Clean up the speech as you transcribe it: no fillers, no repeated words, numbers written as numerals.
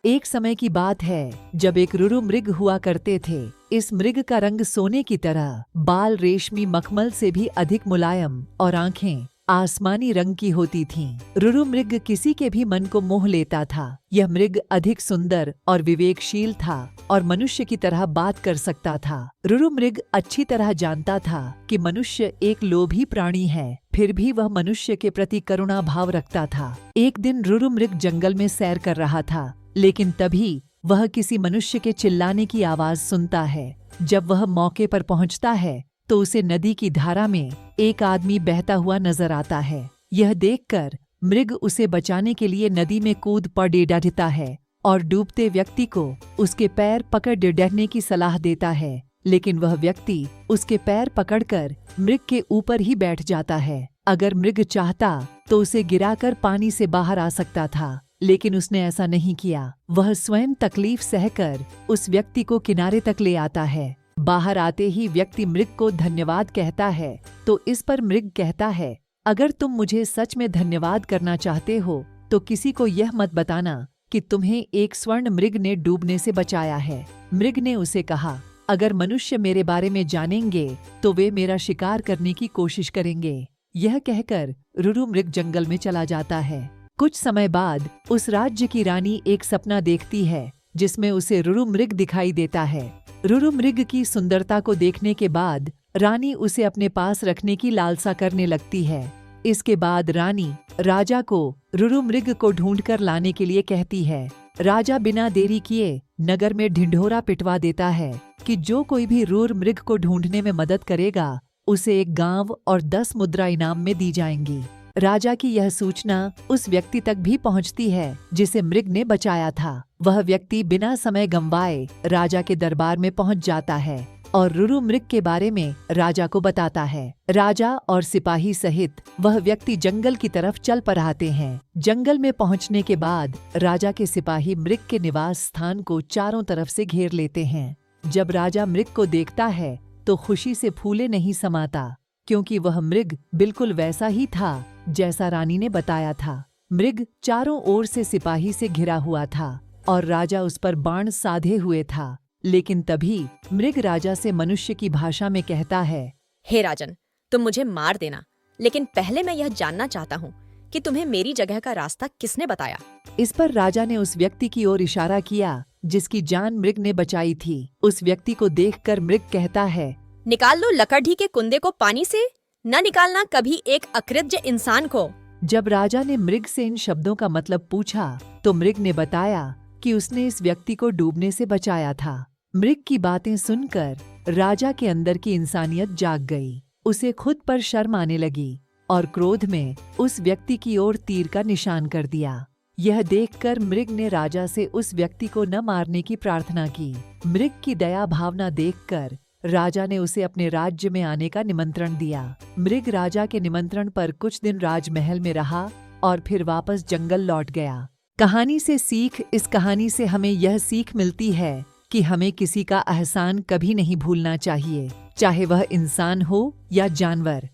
एक समय की बात है जब एक रुरु मृग हुआ करते थे। इस मृग का रंग सोने की तरह, बाल रेशमी मखमल से भी अधिक मुलायम और आंखें आसमानी रंग की होती थीं। रुरु मृग किसी के भी मन को मोह लेता था। यह मृग अधिक सुंदर और विवेकशील था और मनुष्य की तरह बात कर सकता था। रुरु मृग अच्छी तरह जानता था कि मनुष्य एक लोभी प्राणी है, फिर भी वह मनुष्य के प्रति करुणा भाव रखता था। एक दिन रुरु मृग जंगल में सैर कर रहा था, लेकिन तभी वह किसी मनुष्य के चिल्लाने की आवाज सुनता है। जब वह मौके पर पहुंचता है तो उसे नदी की धारा में एक आदमी बहता हुआ नजर आता है। यह देखकर मृग उसे बचाने के लिए नदी में कूद पड़ डरता है और डूबते व्यक्ति को उसके पैर पकड़ डरने की सलाह देता है, लेकिन वह व्यक्ति उसके पैर पकड़कर मृग के ऊपर ही बैठ जाता है। अगर मृग चाहता तो उसे गिराकर पानी से बाहर आ सकता था, लेकिन उसने ऐसा नहीं किया। वह स्वयं तकलीफ सहकर उस व्यक्ति को किनारे तक ले आता है। बाहर आते ही व्यक्ति मृग को धन्यवाद कहता है, तो इस पर मृग कहता है, अगर तुम मुझे सच में धन्यवाद करना चाहते हो तो किसी को यह मत बताना कि तुम्हें एक स्वर्ण मृग ने डूबने से बचाया है। मृग ने उसे कहा, अगर मनुष्य मेरे बारे में जानेंगे तो वे मेरा शिकार करने की कोशिश करेंगे। यह कहकर रुरु मृग जंगल में चला जाता है। कुछ समय बाद उस राज्य की रानी एक सपना देखती है जिसमें उसे रुरु मृग दिखाई देता है। रुरु मृग की सुंदरता को देखने के बाद रानी उसे अपने पास रखने की लालसा करने लगती है। इसके बाद रानी राजा को रुरु मृग को ढूंढकर लाने के लिए कहती है। राजा बिना देरी किए नगर में ढिंढोरा पिटवा देता है कि जो कोई भी रुरु मृग को ढूंढने में मदद करेगा उसे एक गांव और 10 मुद्रा इनाम में दी जाएंगी। राजा की यह सूचना उस व्यक्ति तक भी पहुंचती है जिसे मृग ने बचाया था। वह व्यक्ति बिना समय गंवाए राजा के दरबार में पहुंच जाता है और रुरु मृग के बारे में राजा को बताता है। राजा और सिपाही सहित वह व्यक्ति जंगल की तरफ चल पड़ाते हैं। जंगल में पहुंचने के बाद राजा के सिपाही मृग के निवास स्थान को चारों तरफ से घेर लेते हैं। जब राजा मृग को देखता है तो खुशी से फूले नहीं समाता, क्योंकि वह मृग बिल्कुल वैसा ही था जैसा रानी ने बताया था। मृग चारों ओर से सिपाही से घिरा हुआ था और राजा उस पर बाण साधे हुए था, लेकिन तभी मृग राजा से मनुष्य की भाषा में कहता है, हे राजन, तुम मुझे मार देना, लेकिन पहले मैं यह जानना चाहता हूँ कि तुम्हें मेरी जगह का रास्ता किसने बताया। इस पर राजा ने उस व्यक्ति की ओर इशारा किया जिसकी जान मृग ने बचाई थी। उस व्यक्ति को देखकर मृग कहता है, निकाल लो लकड़ी के कुंदे को पानी से, न निकालना कभी एक अकृत्य इंसान को। जब राजा ने मृग से इन शब्दों का मतलब पूछा तो मृग ने बताया कि उसने इस व्यक्ति को डूबने से बचाया था। मृग की बातें सुनकर राजा के अंदर की इंसानियत जाग गई। उसे खुद पर शर्म आने लगी और क्रोध में उस व्यक्ति की ओर तीर का निशान कर दिया। यह देखकर मृग ने राजा से उस व्यक्ति को न मारने की प्रार्थना की। मृग की दया भावना देखकर राजा ने उसे अपने राज्य में आने का निमंत्रण दिया। मृग राजा के निमंत्रण पर कुछ दिन राजमहल में रहा और फिर वापस जंगल लौट गया। कहानी से सीख। इस कहानी से हमें यह सीख मिलती है कि हमें किसी का एहसान कभी नहीं भूलना चाहिए, चाहे वह इंसान हो या जानवर।